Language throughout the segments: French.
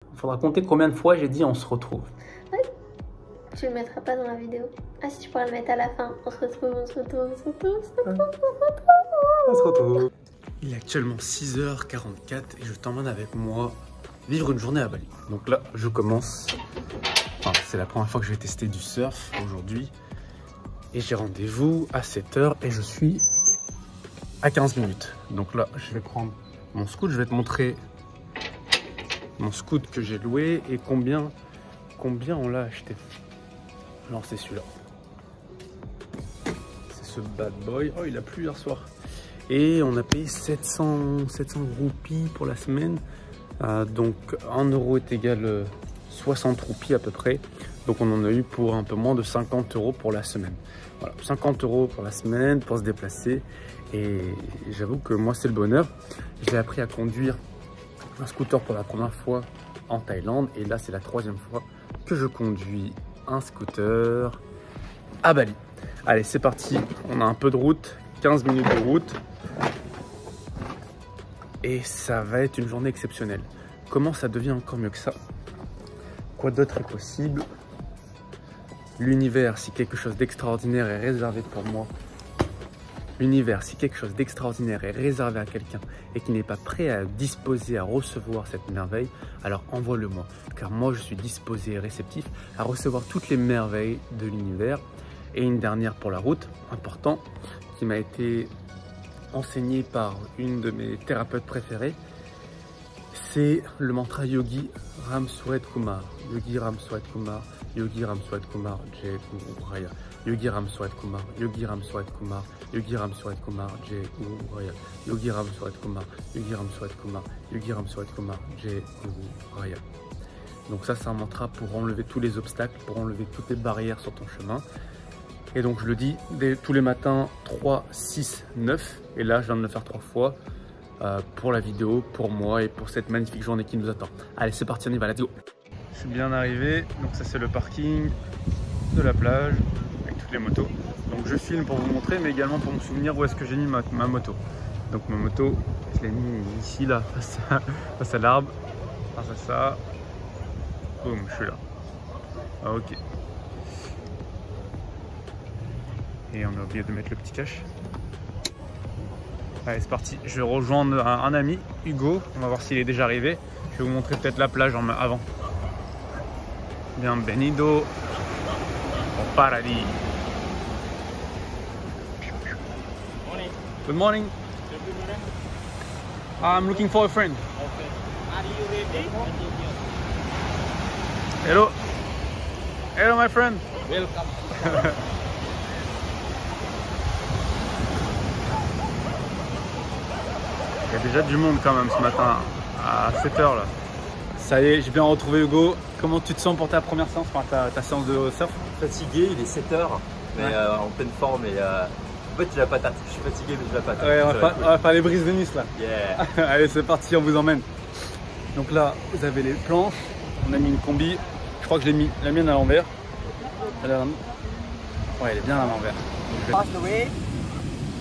Il faudra compter combien de fois j'ai dit on se retrouve. Ouais. Tu le mettras pas dans la vidéo. Ah si, tu pourras le mettre à la fin. On se retrouve, on se retrouve, on se retrouve, on se retrouve, On se retrouve. Il est actuellement 6h44 et je t'emmène avec moi vivre une journée à Bali. Donc là, je commence. Enfin, c'est la première fois que je vais tester du surf aujourd'hui. Et j'ai rendez-vous à 7h et je suis à 15 minutes. Donc là, je vais prendre mon scoot. Je vais te montrer mon scoot que j'ai loué et combien on l'a acheté. Alors c'est celui-là. C'est ce bad boy. Oh, il a plu hier soir. Et on a payé 700 roupies pour la semaine. Donc 1 euro est égal 60 roupies à peu près. Donc on en a eu pour un peu moins de 50 euros pour la semaine. Voilà, 50 euros pour la semaine pour se déplacer. Et j'avoue que moi c'est le bonheur. J'ai appris à conduire un scooter pour la première fois en Thaïlande. Et là c'est la 3e fois que je conduis un scooter à Bali. Allez, c'est parti. On a un peu de route, 15 minutes de route. Et ça va être une journée exceptionnelle. Comment ça devient encore mieux que ça? Quoi d'autre est possible? L'univers, si quelque chose d'extraordinaire est réservé pour moi, l'univers, si quelque chose d'extraordinaire est réservé à quelqu'un et qui n'est pas prêt à disposer à recevoir cette merveille, alors envoie-le-moi. Car moi, je suis disposé et réceptif à recevoir toutes les merveilles de l'univers. Et une dernière pour la route, important, qui m'a été enseignée par une de mes thérapeutes préférées, c'est le mantra Yogi Ram Suret Kumar. Yogi Ram Suret Kumar, Yogi Ram Suret Kumar, Jai Guru Raya. Yogi Ram Suret Kumar, Yogi Ram Suret Kumar, Yogi Ram Suret Kumar, Jai Guru Raya. Yogi Ram Suret Kumar, Yogi Ram Suret Kumar, Yogi Ram Suret Kumar, Jai Guru Raya. Donc ça, c'est un mantra pour enlever tous les obstacles, pour enlever toutes les barrières sur ton chemin. Et donc je le dis tous les matins 3, 6, 9. Et là, je viens de le faire 3 fois. Pour la vidéo, pour moi et pour cette magnifique journée qui nous attend. Allez, c'est parti, on y va, let's go. Je suis bien arrivé, donc ça c'est le parking de la plage avec toutes les motos. Donc je filme pour vous montrer, mais également pour me souvenir où est-ce que j'ai mis ma moto. Donc ma moto, je l'ai mis ici, là, face à l'arbre, face à ça. Boum, je suis là. Ah, ok. Et on a oublié de mettre le petit cache. Allez, c'est parti. Je vais rejoindre un ami, Hugo. On va voir s'il est déjà arrivé. Je vais vous montrer peut-être la plage avant. Bienvenido au paradis. Good morning. I'm looking for a friend. Are you ready? Hello. Hello, my friend. Welcome. Il y a déjà du monde quand même ce matin à 7h là. Ça y est, j'ai bien retrouvé Hugo. Comment tu te sens pour ta première séance, enfin, ta séance de surf? Fatigué, il est 7h, mais ouais. En pleine forme et en fait j'ai la patate. Je suis fatigué mais j'ai la patate. Ouais, on va faire les brises de Nice là. Yeah. Allez, c'est parti, on vous emmène. Donc là, vous avez les planches. On a mis une combi. Je crois que j'ai mis la mienne à l'envers. Ouais, elle est bien à l'envers. Pass the way,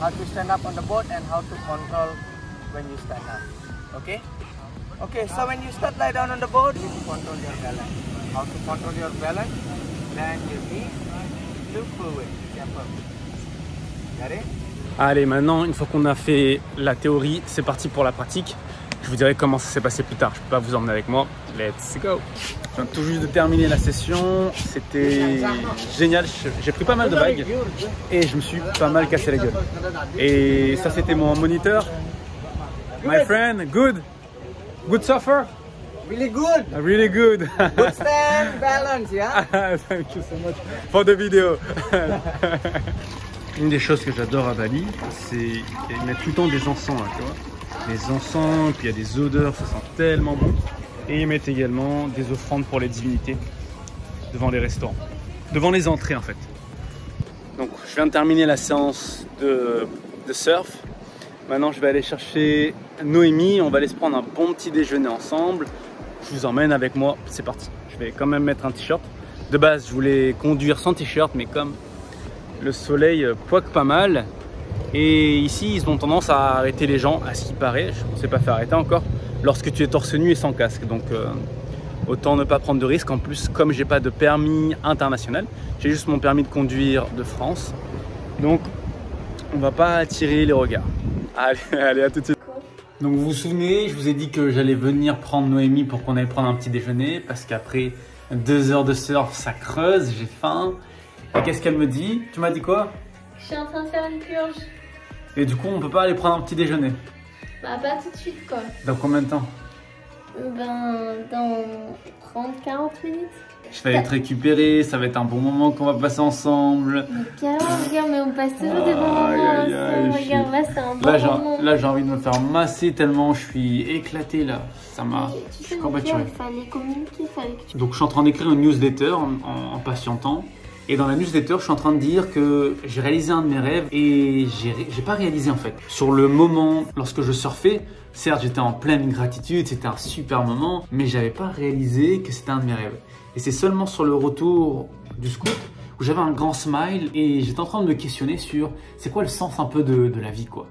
how to stand up on the boat and how to control when you stand up. Okay? Okay, so when you start lie down on the boat, you need to control your balance. How to control your balance? Bend your knee, look forward. Careful. Got it? Allez, maintenant, une fois qu'on a fait la théorie, c'est parti pour la pratique. Je vous dirai comment ça s'est passé plus tard. Je ne peux pas vous emmener avec moi. Let's go! Je viens tout juste de terminer la session. C'était génial. J'ai pris pas mal de vagues et je me suis pas mal cassé la gueule. Et ça, c'était mon moniteur. My friend, good? Good surfer? Really good. Really good. Good stand, balance, yeah? Thank you so much for the video. Une des choses que j'adore à Bali, c'est qu'ils mettent tout le temps des encens, là, tu vois. Les encens, puis il y a des odeurs, ça sent tellement bon. Et ils mettent également des offrandes pour les divinités devant les restaurants, devant les entrées en fait. Donc je viens de terminer la séance de surf. Maintenant je vais aller chercher Noémie, on va aller se prendre un bon petit déjeuner ensemble. Je vous emmène avec moi, c'est parti. Je vais quand même mettre un t-shirt. De base je voulais conduire sans t-shirt, mais comme le soleil poque pas mal, et ici ils ont tendance à arrêter les gens, à ce qui paraît, on ne s'est pas fait arrêter encore, lorsque tu es torse nu et sans casque. Donc autant ne pas prendre de risques. En plus, comme j'ai pas de permis international, j'ai juste mon permis de conduire de France. Donc, on va pas attirer les regards. Allez, allez, à tout de suite. Donc vous vous souvenez, je vous ai dit que j'allais venir prendre Noémie pour qu'on aille prendre un petit déjeuner parce qu'après 2 heures de surf, ça creuse, j'ai faim. Et qu'est-ce qu'elle me dit? Tu m'as dit quoi? Je suis en train de faire une purge. Et du coup, on peut pas aller prendre un petit déjeuner? Bah pas tout de suite quoi. Dans combien de temps? Ben dans 30-40 minutes. Je vais aller te récupérer, ça va être un bon moment qu'on va passer ensemble. Mais carrément, regarde, mais on passe toujours des bons moments ensemble. Regarde, là c'est un bon moment. Là j'ai envie de me faire masser tellement je suis éclaté là. Ça m'a... Tu sais, mon cœur, il fallait communiquer, il fallait que tu... Donc je suis en train d'écrire une newsletter en patientant. Et dans la newsletter, je suis en train de dire que j'ai réalisé un de mes rêves et j'ai pas réalisé en fait. Sur le moment, lorsque je surfais, certes j'étais en pleine gratitude, c'était un super moment, mais j'avais pas réalisé que c'était un de mes rêves. Et c'est seulement sur le retour du scout où j'avais un grand smile et j'étais en train de me questionner sur c'est quoi le sens un peu de la vie quoi.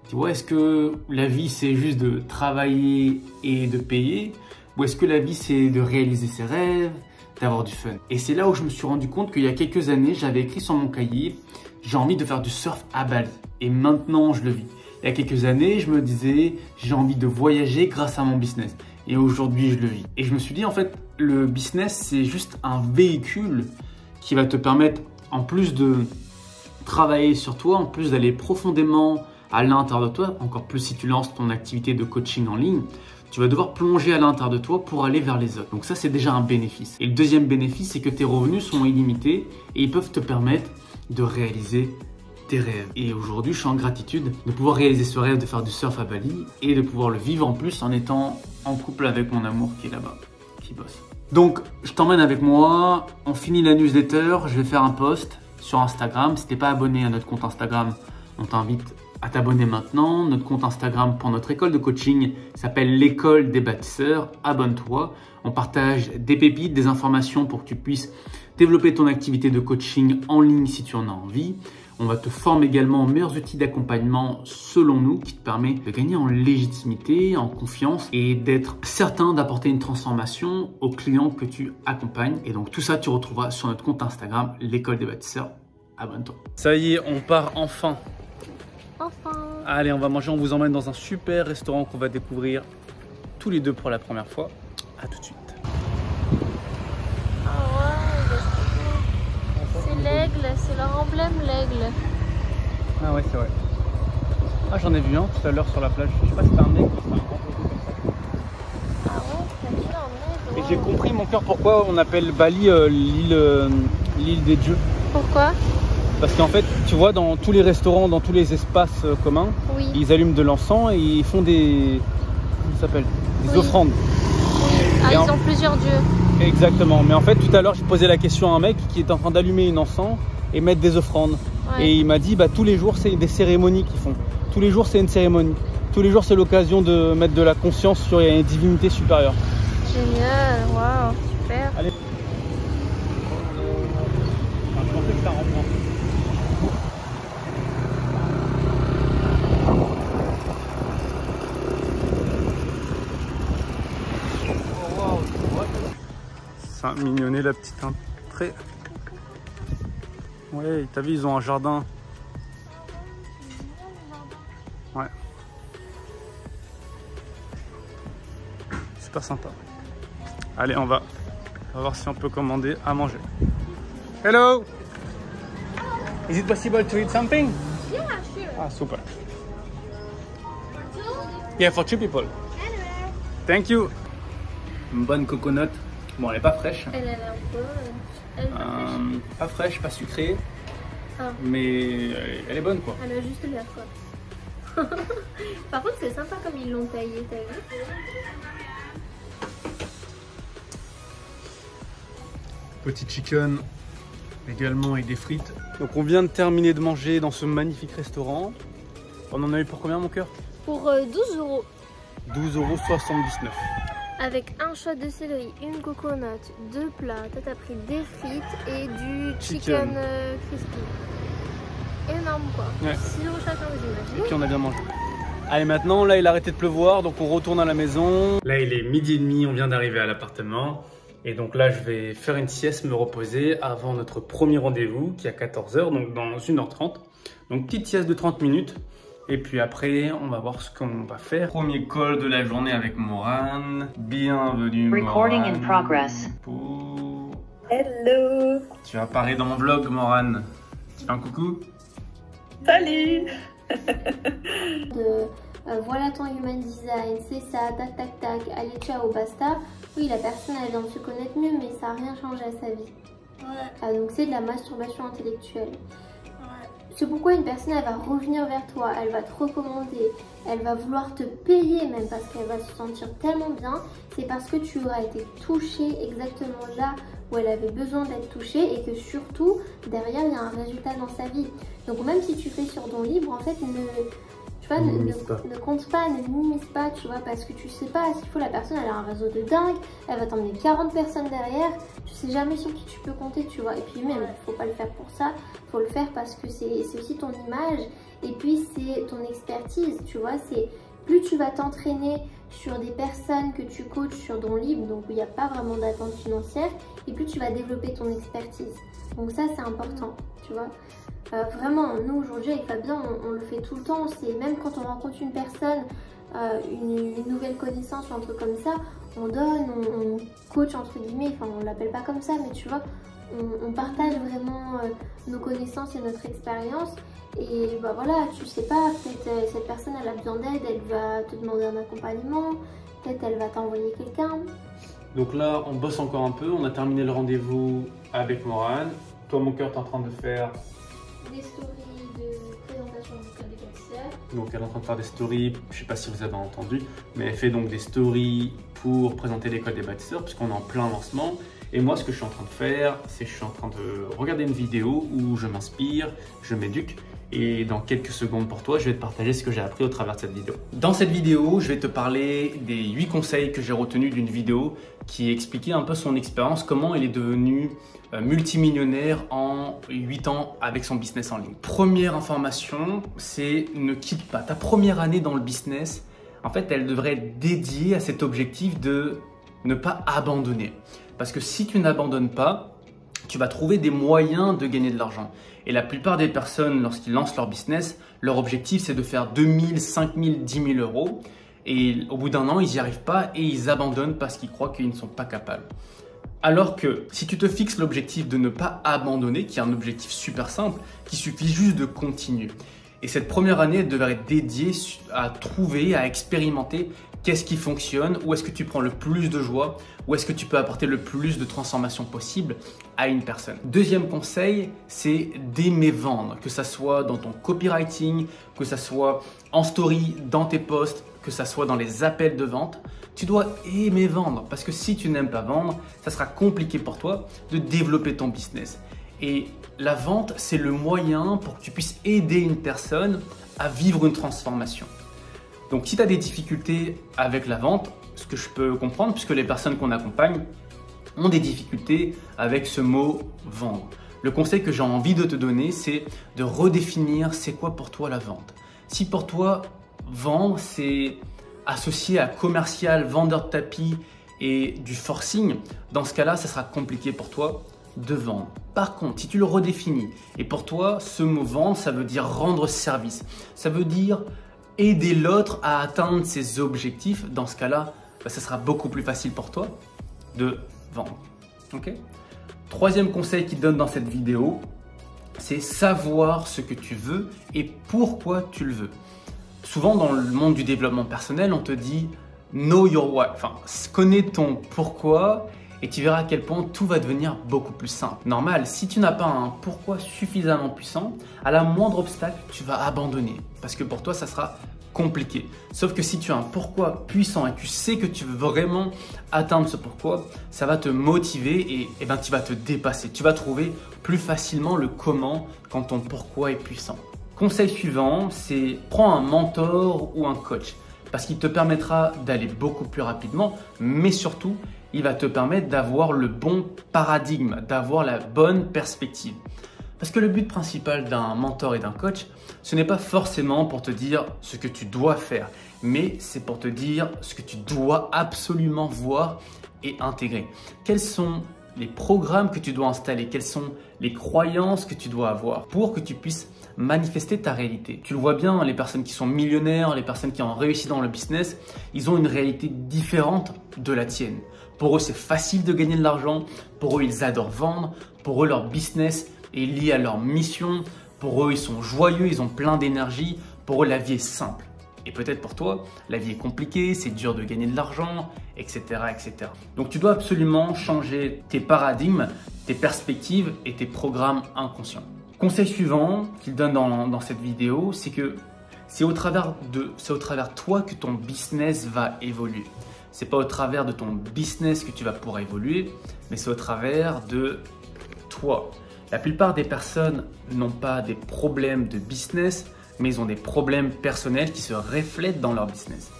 Tu vois, est-ce que la vie c'est juste de travailler et de payer ou est-ce que la vie c'est de réaliser ses rêves, d'avoir du fun? Et c'est là où je me suis rendu compte qu'il y a quelques années, j'avais écrit sur mon cahier j'ai envie de faire du surf à Bali et maintenant je le vis. Il y a quelques années, je me disais j'ai envie de voyager grâce à mon business. Et aujourd'hui, je le vis. Et je me suis dit, en fait, le business, c'est juste un véhicule qui va te permettre, en plus de travailler sur toi, en plus d'aller profondément à l'intérieur de toi, encore plus si tu lances ton activité de coaching en ligne, tu vas devoir plonger à l'intérieur de toi pour aller vers les autres. Donc ça, c'est déjà un bénéfice. Et le deuxième bénéfice, c'est que tes revenus sont illimités et ils peuvent te permettre de réaliser tes rêves. Et aujourd'hui, je suis en gratitude de pouvoir réaliser ce rêve de faire du surf à Bali et de pouvoir le vivre en plus en étant en couple avec mon amour qui est là-bas, qui bosse. Donc, je t'emmène avec moi, on finit la newsletter, je vais faire un post sur Instagram. Si t'es pas abonné à notre compte Instagram, on t'invite à t'abonner maintenant. Notre compte Instagram pour notre école de coaching s'appelle l'école des bâtisseurs. Abonne-toi. On partage des pépites, des informations pour que tu puisses développer ton activité de coaching en ligne si tu en as envie. On va te former également aux meilleurs outils d'accompagnement selon nous qui te permet de gagner en légitimité, en confiance et d'être certain d'apporter une transformation aux clients que tu accompagnes. Et donc tout ça, tu retrouveras sur notre compte Instagram, l'école des bâtisseurs. Abonne-toi. Ça y est, on part enfin. Enfin. Allez, on va manger, on vous emmène dans un super restaurant qu'on va découvrir tous les deux pour la première fois. À tout de suite. C'est l'aigle, c'est leur emblème, l'aigle. Ah ouais, c'est vrai. Ah, j'en ai vu un tout à l'heure sur la plage. Je sais pas si c'était un aigle ou c'était un grand oiseau comme ça. Ah ouais, t'as vu un aigle? Et j'ai compris, mon cœur, pourquoi on appelle Bali l'île des dieux. Pourquoi? Parce qu'en fait, tu vois, dans tous les restaurants, dans tous les espaces communs, oui. Ils allument de l'encens et ils font des... Comment ça s'appelle? Des offrandes. Oui. Ah, ils ont plusieurs dieux. Exactement, mais en fait tout à l'heure j'ai posé la question à un mec qui est en train d'allumer une encens et mettre des offrandes. Ouais. Et il m'a dit bah tous les jours c'est des cérémonies qu'ils font. Tous les jours c'est une cérémonie. Tous les jours c'est l'occasion de mettre de la conscience sur une divinité supérieure. Génial, waouh, super. Allez. Je pensais que ça reprend. Mignonné la petite entrée. Ouais, t'as vu, ils ont un jardin. Ouais. Super sympa. Allez, on va voir si on peut commander à manger. Hello! Is it possible to eat something? Yeah, sure. Ah, super. Yeah, for 2 people. Thank you. Une bonne coconut. Bon, elle est pas fraîche. Elle est un peu... Elle est pas fraîche. Pas fraîche, pas sucrée. Ah. Mais elle est bonne quoi. Elle a juste l'air quoi. Par contre, c'est sympa comme ils l'ont taillé, t'as vu? Petit chicken également avec des frites. Donc on vient de terminer de manger dans ce magnifique restaurant. On en a eu pour combien mon cœur? Pour 12 €. 12,79 €. Avec un shot de céleri, une coconut, 2 plats. Toi t'as pris des frites et du chicken crispy. Énorme quoi. Ouais. 6 € chacun, vous imaginez. Et puis on a bien mangé. Allez, maintenant, là, il a arrêté de pleuvoir, donc on retourne à la maison. Là, il est 12h30, on vient d'arriver à l'appartement. Et donc là, je vais faire une sieste, me reposer avant notre premier rendez-vous qui est à 14h, donc dans 1h30. Donc, petite sieste de 30 minutes. Et puis après, on va voir ce qu'on va faire. Premier call de la journée avec Morane. Bienvenue, Recording Morane. in progress. Hello. Tu apparais dans mon vlog, Morane. Tu fais un coucou? Salut. Voilà ton human design, c'est ça, tac tac tac, allez ciao, basta. Oui, la personne elle vient de se connaître mieux, mais ça n'a rien changé à sa vie. Ouais. Ah, donc c'est de la masturbation intellectuelle. Ouais. C'est pourquoi une personne elle va revenir vers toi, elle va te recommander, elle va vouloir te payer même parce qu'elle va se sentir tellement bien. C'est parce que tu auras été touché exactement là où elle avait besoin d'être touchée et que surtout derrière il y a un résultat dans sa vie. Donc même si tu fais sur don libre, en fait ne compte pas, ne minimise pas, tu vois, parce que tu sais pas, s'il faut, la personne elle a un réseau de dingue, elle va t'emmener 40 personnes derrière, tu sais jamais sur qui tu peux compter, tu vois. Et puis même, il faut pas le faire pour ça, faut le faire parce que c'est aussi ton image et puis c'est ton expertise, tu vois. C'est plus tu vas t'entraîner sur des personnes que tu coaches sur don libre, donc où il n'y a pas vraiment d'attente financière, et plus tu vas développer ton expertise. Donc ça c'est important, tu vois. Vraiment, nous aujourd'hui avec Fabien, on le fait tout le temps. C'est même quand on rencontre une personne, une nouvelle connaissance ou un truc comme ça, on donne, on coach entre guillemets, enfin on l'appelle pas comme ça, mais tu vois, on partage vraiment nos connaissances et notre expérience. Et bah voilà, tu sais pas, peut-être cette personne elle a besoin d'aide, elle va te demander un accompagnement, peut-être elle va t'envoyer quelqu'un. Donc là, on bosse encore un peu, on a terminé le rendez-vous avec Morane. Toi, mon cœur, t'es en train de faire Des stories de présentation du club des bâtisseurs. Donc elle est en train de faire des stories, je sais pas si vous avez entendu, mais elle fait donc des stories pour présenter l'école des bâtisseurs puisqu'on est en plein lancement. Et moi ce que je suis en train de faire, c'est que je suis en train de regarder une vidéo où je m'inspire, je m'éduque. Et dans quelques secondes pour toi, je vais te partager ce que j'ai appris au travers de cette vidéo. Dans cette vidéo, je vais te parler des 8 conseils que j'ai retenus d'une vidéo qui expliquait un peu son expérience, comment elle est devenue multimillionnaire en 8 ans avec son business en ligne. Première information, c'est ne quitte pas. Ta première année dans le business, en fait, elle devrait être dédiée à cet objectif de ne pas abandonner. Parce que si tu n'abandonnes pas, tu vas trouver des moyens de gagner de l'argent. Et la plupart des personnes, lorsqu'ils lancent leur business, leur objectif, c'est de faire 2000, 5000, 10 000 euros. Et au bout d'un an, ils n'y arrivent pas et ils abandonnent parce qu'ils croient qu'ils ne sont pas capables. Alors que si tu te fixes l'objectif de ne pas abandonner, qui est un objectif super simple, qu'il suffit juste de continuer. Et cette première année, elle devrait être dédiée à trouver, à expérimenter qu'est-ce qui fonctionne, où est-ce que tu prends le plus de joie, où est-ce que tu peux apporter le plus de transformation possible à une personne. Deuxième conseil, c'est d'aimer vendre, que ça soit dans ton copywriting, que ça soit en story, dans tes posts, que ça soit dans les appels de vente. Tu dois aimer vendre parce que si tu n'aimes pas vendre, ça sera compliqué pour toi de développer ton business. Et la vente, c'est le moyen pour que tu puisses aider une personne à vivre une transformation. Donc si tu as des difficultés avec la vente, ce que je peux comprendre puisque les personnes qu'on accompagne ont des difficultés avec ce mot vendre. Le conseil que j'ai envie de te donner, c'est de redéfinir c'est quoi pour toi la vente. Si pour toi, vendre, c'est associé à commercial, vendeur de tapis et du forcing, dans ce cas-là, ça sera compliqué pour toi de vendre. Par contre, si tu le redéfinis, et pour toi, ce mot vendre, ça veut dire rendre service. Ça veut dire aider l'autre à atteindre ses objectifs. Dans ce cas-là, ça sera beaucoup plus facile pour toi de vendre. Ok ? Troisième conseil qu'il donne dans cette vidéo, c'est savoir ce que tu veux et pourquoi tu le veux. Souvent dans le monde du développement personnel, on te dit know your why, enfin connais ton pourquoi et tu verras à quel point tout va devenir beaucoup plus simple. Normal, si tu n'as pas un pourquoi suffisamment puissant, à la moindre obstacle, tu vas abandonner parce que pour toi, ça sera compliqué. Sauf que si tu as un pourquoi puissant et que tu sais que tu veux vraiment atteindre ce pourquoi, ça va te motiver et ben, tu vas te dépasser. Tu vas trouver plus facilement le comment quand ton pourquoi est puissant. Conseil suivant, c'est prends un mentor ou un coach parce qu'il te permettra d'aller beaucoup plus rapidement, mais surtout, il va te permettre d'avoir le bon paradigme, d'avoir la bonne perspective. Parce que le but principal d'un mentor et d'un coach, ce n'est pas forcément pour te dire ce que tu dois faire, mais c'est pour te dire ce que tu dois absolument voir et intégrer. Quels sont les programmes que tu dois installer, quelles sont les croyances que tu dois avoir pour que tu puisses manifester ta réalité. Tu le vois bien, les personnes qui sont millionnaires, les personnes qui ont réussi dans le business, ils ont une réalité différente de la tienne. Pour eux, c'est facile de gagner de l'argent. Pour eux, ils adorent vendre. Pour eux, leur business est lié à leur mission. Pour eux, ils sont joyeux, ils ont plein d'énergie. Pour eux, la vie est simple. Et peut-être pour toi, la vie est compliquée, c'est dur de gagner de l'argent, etc., etc. Donc, tu dois absolument changer tes paradigmes, tes perspectives et tes programmes inconscients. Conseil suivant qu'il donne dans cette vidéo, c'est que c'est au travers toi que ton business va évoluer. C'est pas au travers de ton business que tu vas pouvoir évoluer, mais c'est au travers de toi. La plupart des personnes n'ont pas des problèmes de business, mais ils ont des problèmes personnels qui se reflètent dans leur business.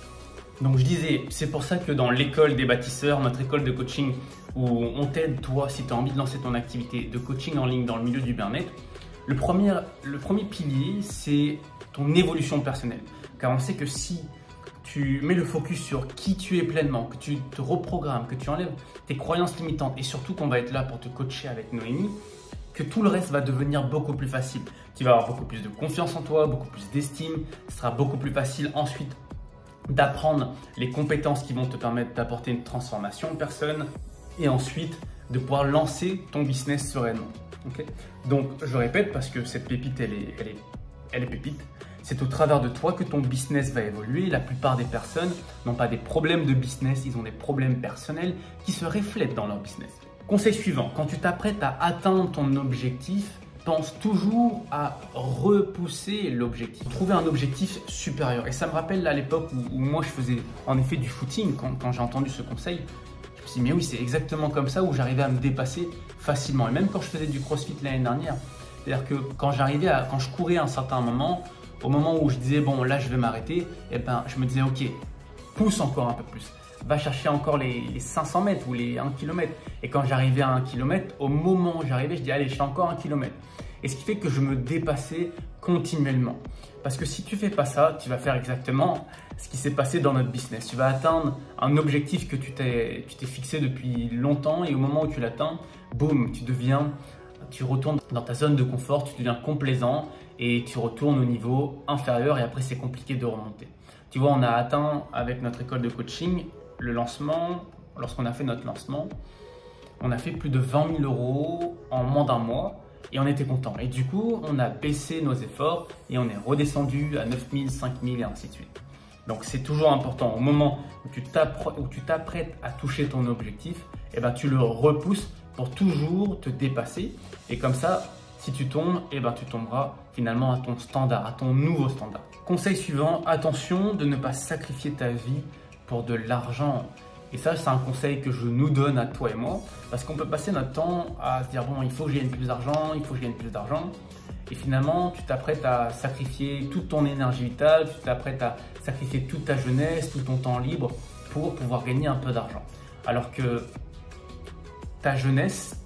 Donc je disais, c'est pour ça que dans l'école des bâtisseurs, notre école de coaching, où on t'aide toi si tu as envie de lancer ton activité de coaching en ligne dans le milieu du bien-être, le premier pilier, c'est ton évolution personnelle. Car on sait que si tu mets le focus sur qui tu es pleinement, que tu te reprogrammes, que tu enlèves tes croyances limitantes et surtout qu'on va être là pour te coacher avec Noémie, que tout le reste va devenir beaucoup plus facile. Tu vas avoir beaucoup plus de confiance en toi, beaucoup plus d'estime. Ce sera beaucoup plus facile ensuite d'apprendre les compétences qui vont te permettre d'apporter une transformation de personne et ensuite de pouvoir lancer ton business sereinement. Okay. Donc, je répète parce que cette pépite, elle est pépite. C'est au travers de toi que ton business va évoluer. La plupart des personnes n'ont pas des problèmes de business, ils ont des problèmes personnels qui se reflètent dans leur business. Conseil suivant, quand tu t'apprêtes à atteindre ton objectif, pense toujours à repousser l'objectif. Trouver un objectif supérieur. Et ça me rappelle à l'époque où moi je faisais en effet du footing, quand j'ai entendu ce conseil. Je me suis dit, mais oui, c'est exactement comme ça où j'arrivais à me dépasser facilement. Et même quand je faisais du crossfit l'année dernière, c'est-à-dire que quand je courais à un certain moment, au moment où je disais, bon, là, je vais m'arrêter, et ben, je me disais, ok, pousse encore un peu plus. Va chercher encore les 500 mètres ou les 1 km. Et quand j'arrivais à 1 km, au moment où j'arrivais, je dis, allez, je fais encore 1 km. Et ce qui fait que je me dépassais continuellement. Parce que si tu fais pas ça, tu vas faire exactement ce qui s'est passé dans notre business. Tu vas atteindre un objectif que tu t'es fixé depuis longtemps et au moment où tu l'atteins, boum, tu retournes dans ta zone de confort, tu deviens complaisant et tu retournes au niveau inférieur et après c'est compliqué de remonter. Tu vois, on a atteint avec notre école de coaching le lancement, lorsqu'on a fait notre lancement, on a fait plus de 20 000 € en moins d'un mois. Et on était content. Et du coup, on a baissé nos efforts et on est redescendu à 9 000, 5 000 et ainsi de suite. Donc, c'est toujours important. Au moment où tu t'apprêtes à toucher ton objectif, eh ben, tu le repousses pour toujours te dépasser. Et comme ça, si tu tombes, eh ben, tu tomberas finalement à ton standard, à ton nouveau standard. Conseil suivant, attention de ne pas sacrifier ta vie pour de l'argent. Et ça, c'est un conseil que je nous donne à toi et moi, parce qu'on peut passer notre temps à se dire, bon, il faut que je gagne plus d'argent, il faut que je gagne plus d'argent. Et finalement, tu t'apprêtes à sacrifier toute ton énergie vitale, tu t'apprêtes à sacrifier toute ta jeunesse, tout ton temps libre pour pouvoir gagner un peu d'argent. Alors que ta jeunesse,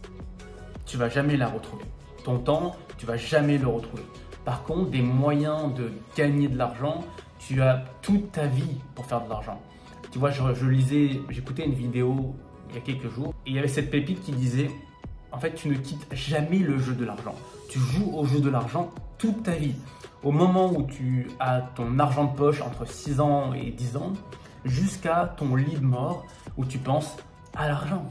tu vas jamais la retrouver. Ton temps, tu vas jamais le retrouver. Par contre, des moyens de gagner de l'argent, tu as toute ta vie pour faire de l'argent. Tu vois, j'écoutais une vidéo il y a quelques jours et il y avait cette pépite qui disait, en fait, tu ne quittes jamais le jeu de l'argent. Tu joues au jeu de l'argent toute ta vie. Au moment où tu as ton argent de poche entre 6 ans et 10 ans, jusqu'à ton lit de mort où tu penses à l'argent.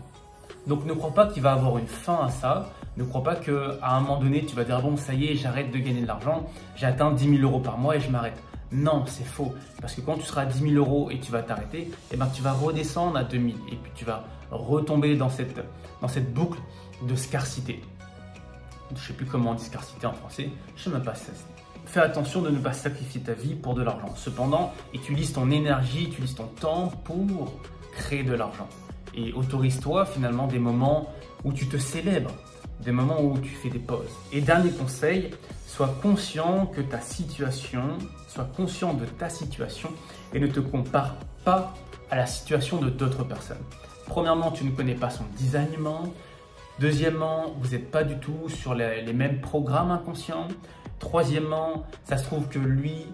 Donc ne crois pas qu'il va avoir une fin à ça. Ne crois pas qu'à un moment donné, tu vas dire, bon, ça y est, j'arrête de gagner de l'argent. J'ai atteint 10 000 € par mois et je m'arrête. Non, c'est faux. Parce que quand tu seras à 10 000 € et tu vas t'arrêter, eh ben, tu vas redescendre à 2 000 et puis tu vas retomber dans cette boucle de scarcité. Je ne sais plus comment on dit scarcité en français. Je ne sais même pas si ça se dit. Fais attention de ne pas sacrifier ta vie pour de l'argent. Cependant, utilise ton énergie, utilise ton temps pour créer de l'argent. Et autorise-toi finalement des moments où tu te célèbres, des moments où tu fais des pauses. Et dernier conseil, sois conscient de ta situation et ne te compare pas à la situation de d'autres personnes. Premièrement, tu ne connais pas son designement, Deuxièmement, vous n'êtes pas du tout sur les mêmes programmes inconscients. Troisièmement, ça se trouve que lui,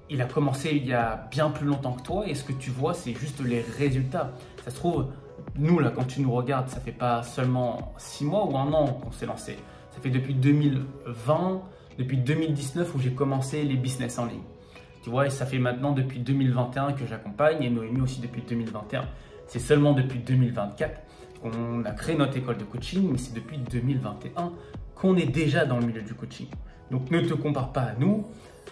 il a commencé il y a bien plus longtemps que toi et ce que tu vois, c'est juste les résultats. Ça se trouve, nous, là, quand tu nous regardes, ça fait pas seulement 6 mois ou 1 an qu'on s'est lancé. Ça fait depuis 2020, depuis 2019 où j'ai commencé les business en ligne. Tu vois, et ça fait maintenant depuis 2021 que j'accompagne et Noémie aussi depuis 2021. C'est seulement depuis 2024 qu'on a créé notre école de coaching, mais c'est depuis 2021 qu'on est déjà dans le milieu du coaching. Donc ne te compare pas à nous.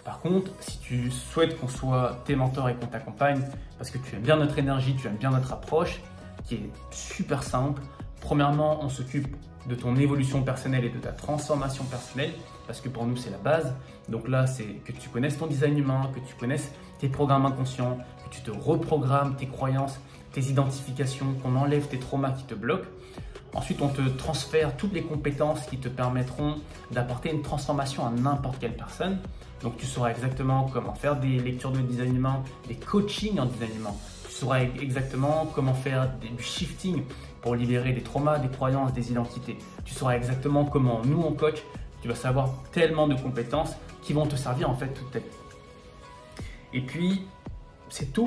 Par contre, si tu souhaites qu'on soit tes mentors et qu'on t'accompagne parce que tu aimes bien notre énergie, tu aimes bien notre approche, qui est super simple. Premièrement, on s'occupe de ton évolution personnelle et de ta transformation personnelle parce que pour nous, c'est la base. Donc là, c'est que tu connaisses ton design humain, que tu connaisses tes programmes inconscients, que tu te reprogrammes tes croyances, tes identifications, qu'on enlève tes traumas qui te bloquent. Ensuite, on te transfère toutes les compétences qui te permettront d'apporter une transformation à n'importe quelle personne. Donc, tu sauras exactement comment faire des lectures de design humain, des coachings en design humain. Tu sauras exactement comment faire du shifting pour libérer des traumas, des croyances, des identités. Tu sauras exactement comment nous, on coach. Tu vas savoir tellement de compétences qui vont te servir en fait toute ta vie. Et puis, c'est tout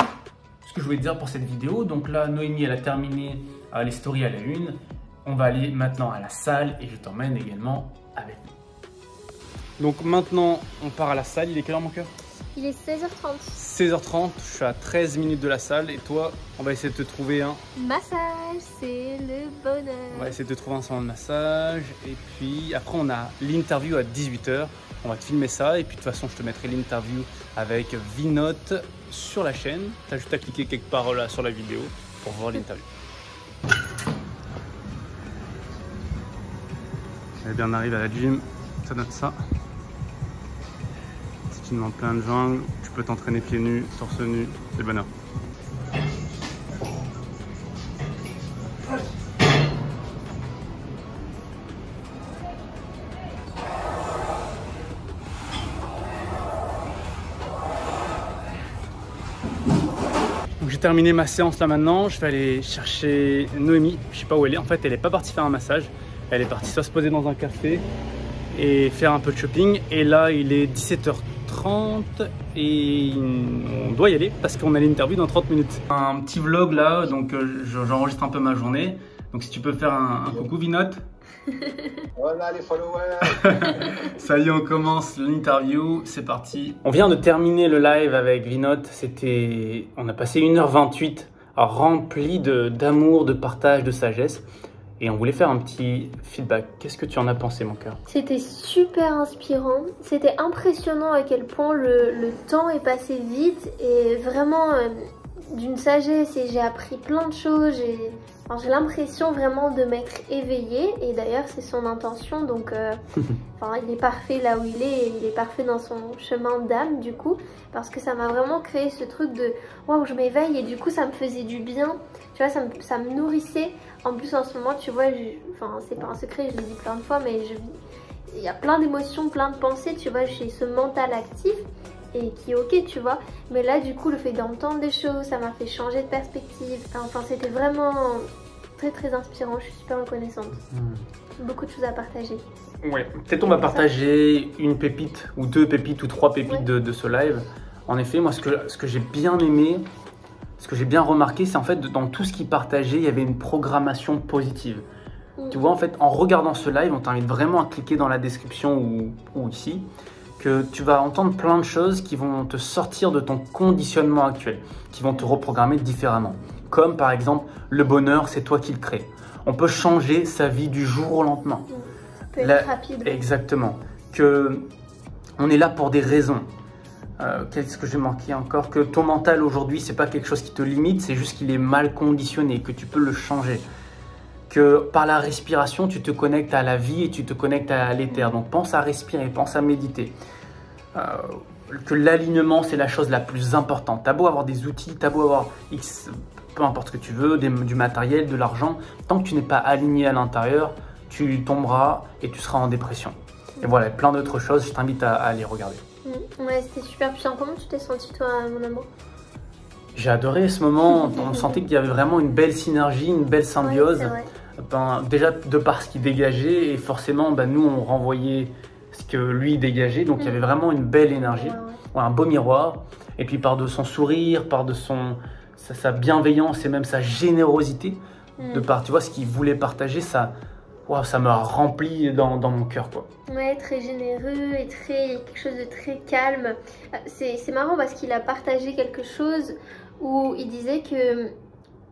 ce que je voulais te dire pour cette vidéo. Donc là, Noémie, elle a terminé les stories à la une. On va aller maintenant à la salle et je t'emmène également avec nous. Donc maintenant, on part à la salle. Il est quelle heure mon cœur? Il est 16h30. 16h30, je suis à 13 minutes de la salle et toi, on va essayer de te trouver un Massage, c'est le bonheur. On va essayer de te trouver un salon de massage et puis après on a l'interview à 18h. On va te filmer ça et puis de toute façon je te mettrai l'interview avec Vinote sur la chaîne. Tu as juste à cliquer quelque part là sur la vidéo pour voir l'interview. Eh bien on arrive à la gym, ça donne ça. Si tu demandes plein de jambes, tu peux t'entraîner pieds nus, torse nu, c'est le bonheur. J'ai terminé ma séance là maintenant, je vais aller chercher Noémie, je sais pas où elle est, en fait elle est pas partie faire un massage, elle est partie soit se poser dans un café et faire un peu de shopping et là il est 17h30 et on doit y aller parce qu'on a l'interview dans 30 minutes. Un petit vlog là, donc j'enregistre un peu ma journée, donc si tu peux faire un coucou Vinote. Voilà les followers. Ça y est, on commence l'interview, c'est parti. On vient de terminer le live avec Vinote, on a passé 1h28 rempli d'amour, de partage, de sagesse et on voulait faire un petit feedback. Qu'est-ce que tu en as pensé mon cœur? C'était super inspirant, c'était impressionnant à quel point le temps est passé vite et vraiment d'une sagesse et j'ai appris plein de choses. J'ai l'impression vraiment de m'être éveillée et d'ailleurs c'est son intention donc il est parfait là où il est et il est parfait dans son chemin d'âme du coup parce que ça m'a vraiment créé ce truc de waouh je m'éveille et du coup ça me faisait du bien, tu vois, ça me nourrissait. En plus en ce moment tu vois, c'est pas un secret, je le dis plein de fois mais il y a plein d'émotions, plein de pensées, tu vois, j'ai ce mental actif et qui est ok tu vois, mais là du coup le fait d'entendre des choses ça m'a fait changer de perspective, enfin c'était vraiment très inspirant, je suis super reconnaissante. Beaucoup de choses à partager. Ouais, peut-être on va partager une pépite ou 2 pépites ou 3 pépites de ce live. En effet, moi ce que j'ai bien aimé, ce que j'ai bien remarqué, c'est en fait dans tout ce qu'il partageait, il y avait une programmation positive. Tu vois, en fait, en regardant ce live, on t'invite vraiment à cliquer dans la description ou ici, que tu vas entendre plein de choses qui vont te sortir de ton conditionnement actuel, qui vont te reprogrammer différemment. Comme par exemple, le bonheur, c'est toi qui le crée. On peut changer sa vie du jour au lendemain. Ça peut être rapide. Exactement. On est là pour des raisons. Qu'est-ce que j'ai manqué encore? Que ton mental aujourd'hui, c'est pas quelque chose qui te limite, c'est juste qu'il est mal conditionné, que tu peux le changer. Que par la respiration, tu te connectes à la vie et tu te connectes à l'éther. Donc pense à respirer, pense à méditer. Que l'alignement, c'est la chose la plus importante. T'as beau avoir des outils, t'as beau avoir peu importe ce que tu veux, du matériel, de l'argent, tant que tu n'es pas aligné à l'intérieur, tu tomberas et tu seras en dépression. Et voilà, plein d'autres choses, je t'invite à aller regarder. Ouais, c'était super puissant. Comment tu t'es senti toi, mon amour? J'ai adoré ce moment, on sentait qu'il y avait vraiment une belle synergie, une belle symbiose. Ouais, ben, déjà de par ce qu'il dégageait et forcément ben, nous on renvoyait ce que lui dégageait, donc il y avait vraiment une belle énergie, un beau miroir, et puis par de son sourire, par de sa bienveillance et même sa générosité, de par tu vois ce qu'il voulait partager, ça m'a rempli dans mon cœur quoi. Ouais, très généreux et quelque chose de très calme. C'est marrant parce qu'il a partagé quelque chose où il disait que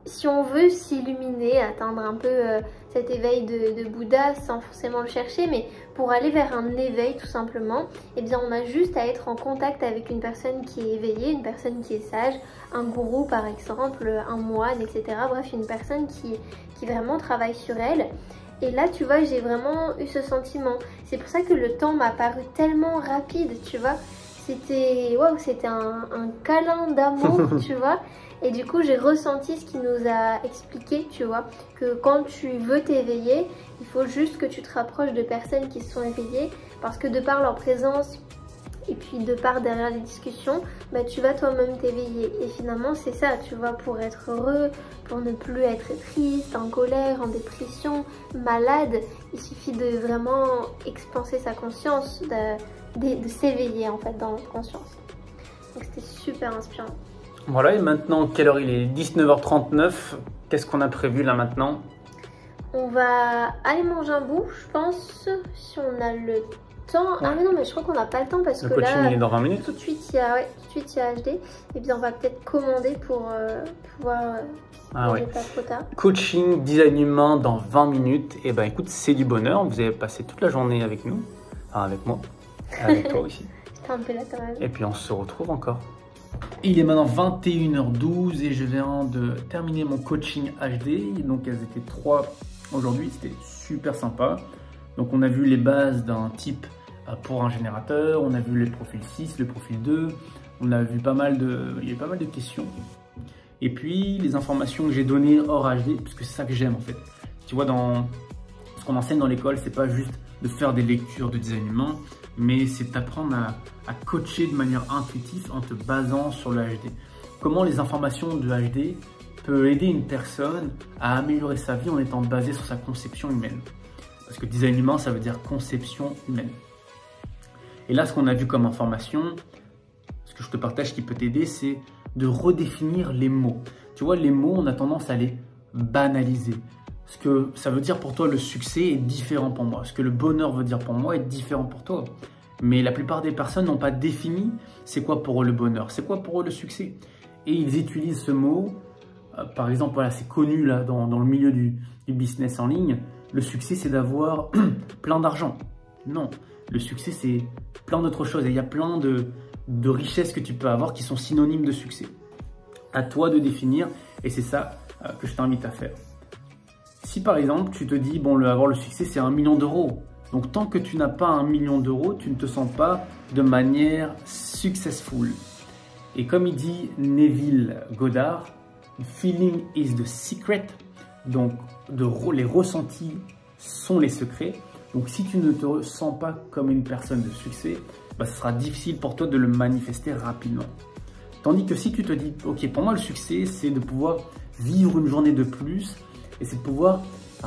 si on veut s'illuminer, atteindre un peu cet éveil de Bouddha sans forcément le chercher, mais pour aller vers un éveil tout simplement, eh bien on a juste à être en contact avec une personne qui est éveillée, une personne qui est sage, un gourou par exemple, un moine, etc. Bref, une personne qui vraiment travaille sur elle. Et là, tu vois, j'ai vraiment eu ce sentiment. C'est pour ça que le temps m'a paru tellement rapide, tu vois. C'était un câlin d'amour, tu vois. Et du coup, j'ai ressenti ce qu'il nous a expliqué, tu vois. Que quand tu veux t'éveiller, il faut juste que tu te rapproches de personnes qui se sont éveillées. Parce que de par leur présence et puis de par derrière les discussions, bah, tu vas toi-même t'éveiller. Et finalement, c'est ça, tu vois, pour être heureux, pour ne plus être triste, en colère, en dépression, malade, il suffit de vraiment expanser sa conscience, de s'éveiller en fait dans notre conscience. Donc c'était super inspirant. Voilà, et maintenant, quelle heure il est? 19h39. Qu'est-ce qu'on a prévu là maintenant? On va aller manger un bout, je pense, si on a le temps. Ah mais non, mais je crois qu'on n'a pas le temps parce que coaching, là, il est dans 20 minutes. tout de suite il y a HD. Et bien on va peut-être commander pour pouvoir manger pas trop tard. Coaching, design humain dans 20 minutes. Et ben écoute, c'est du bonheur. Vous avez passé toute la journée avec nous, enfin avec moi, avec toi aussi. J'étais un peu là quand même. Et puis on se retrouve encore. Il est maintenant 21h12 et je viens de terminer mon coaching HD. Donc elles étaient 3 aujourd'hui, c'était super sympa. Donc on a vu les bases d'un type pour un générateur, on a vu les profils 6, le profil 2, on a vu il y a eu pas mal de questions. Et puis les informations que j'ai données hors HD, parce que c'est ça que j'aime en fait. Tu vois, dans ce qu'on enseigne dans l'école, c'est pas juste de faire des lectures de design humain, mais c'est d'apprendre à coacher de manière intuitive en te basant sur le HD. Comment les informations de HD peuvent aider une personne à améliorer sa vie en étant basée sur sa conception humaine. Parce que design humain, ça veut dire conception humaine. Et là, ce qu'on a vu comme information, ce que je te partage qui peut t'aider, c'est de redéfinir les mots. Tu vois, les mots, on a tendance à les banaliser. Ce que ça veut dire pour toi, le succès est différent pour moi. Ce que le bonheur veut dire pour moi est différent pour toi. Mais la plupart des personnes n'ont pas défini c'est quoi pour eux le bonheur, c'est quoi pour eux le succès. Et ils utilisent ce mot, par exemple, voilà, c'est connu là, dans le milieu du business en ligne, le succès c'est d'avoir plein d'argent. Non, le succès c'est plein d'autres choses et il y a plein de richesses que tu peux avoir qui sont synonymes de succès. À toi de définir et c'est ça que je t'invite à faire. Si par exemple tu te dis, bon, avoir le succès c'est 1 million d'euros, donc tant que tu n'as pas 1 million d'euros, tu ne te sens pas de manière successful. Et comme il dit Neville Goddard, feeling is the secret, donc les ressentis sont les secrets. Donc si tu ne te sens pas comme une personne de succès, bah, ce sera difficile pour toi de le manifester rapidement. Tandis que si tu te dis, ok, pour moi le succès c'est de pouvoir vivre une journée de plus et c'est de pouvoir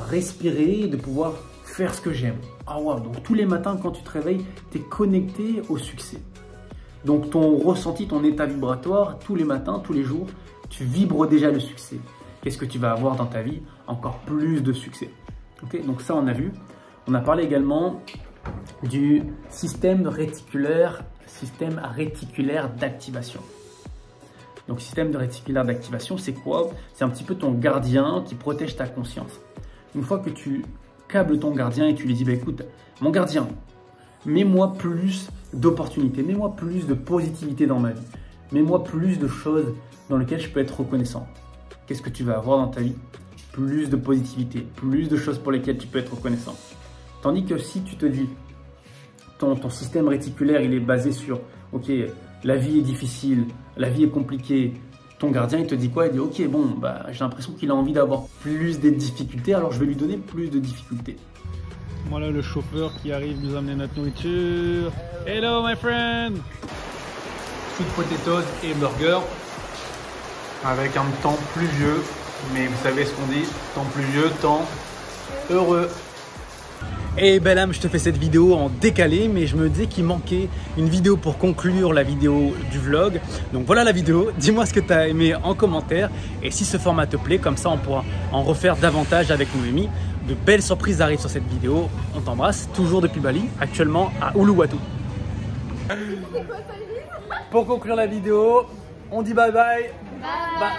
respirer, de pouvoir faire ce que j'aime. Ah wow, donc tous les matins quand tu te réveilles, tu es connecté au succès. Donc ton ressenti, ton état vibratoire, tous les matins, tous les jours, tu vibres déjà le succès. Qu'est-ce que tu vas avoir dans ta vie? Encore plus de succès. Okay, donc ça on a vu. On a parlé également du système réticulaire d'activation. Donc système réticulaire d'activation, c'est quoi? C'est un petit peu ton gardien qui protège ta conscience. Une fois que tu câbles ton gardien et tu lui dis, bah, écoute, mon gardien, mets-moi plus d'opportunités, mets-moi plus de positivité dans ma vie, mets-moi plus de choses dans lesquelles je peux être reconnaissant. Qu'est-ce que tu vas avoir dans ta vie? Plus de positivité, plus de choses pour lesquelles tu peux être reconnaissant. Tandis que si tu te dis, ton système réticulaire, il est basé sur, ok, la vie est difficile, la vie est compliquée, ton gardien, il te dit quoi? Il dit, ok, bon, bah, j'ai l'impression qu'il a envie d'avoir plus de difficultés, alors je vais lui donner plus de difficultés. Voilà le chauffeur qui arrive nous amener notre nourriture. Hello, my friend! Sweet potatoes et burger, avec un temps pluvieux, mais vous savez ce qu'on dit, temps pluvieux, temps Heureux. Et Belham, je te fais cette vidéo en décalé, mais je me dis qu'il manquait une vidéo pour conclure la vidéo du vlog. Donc voilà la vidéo, dis-moi ce que tu as aimé en commentaire et si ce format te plaît, comme ça on pourra en refaire davantage avec Noémie. De belles surprises arrivent sur cette vidéo, on t'embrasse, toujours depuis Bali, actuellement à Uluwatu. Pour conclure la vidéo, on dit bye bye. Bye.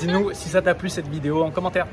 Dis-nous si ça t'a plu cette vidéo en commentaire.